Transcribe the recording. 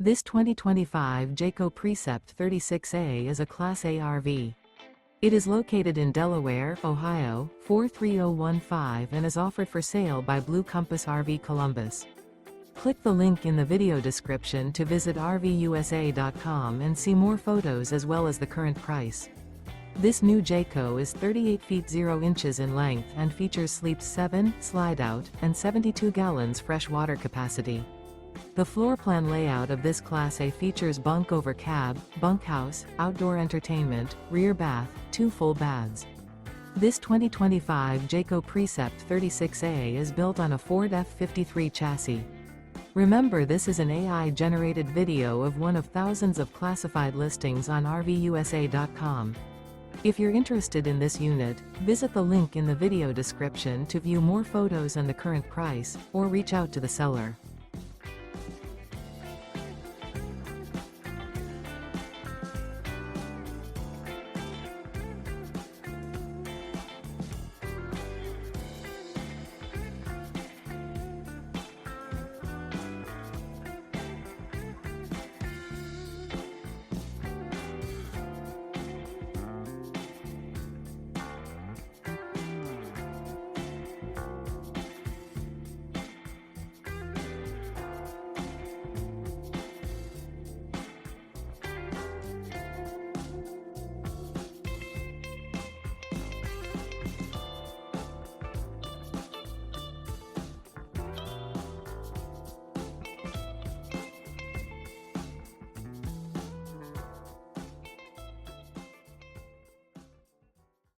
This 2025 Jayco Precept 36A is a Class A RV. It is located in Delaware, Ohio, 43015 and is offered for sale by Blue Compass RV Columbus. Click the link in the video description to visit RVUSA.com and see more photos as well as the current price. This new Jayco is 38 feet 0 inches in length and features sleeps 7, Slideout, and 72 gallons fresh water capacity. The floor plan layout of this Class A features Bunk Over Cab, Bunkhouse, outdoor entertainment, rear bath, 2 full baths. This 2025 Jayco Precept 36A is built on a Ford F53 chassis. Remember, this is an AI-generated video of one of thousands of classified listings on RVUSA.com. If you're interested in this unit, visit the link in the video description to view more photos and the current price, or reach out to the seller.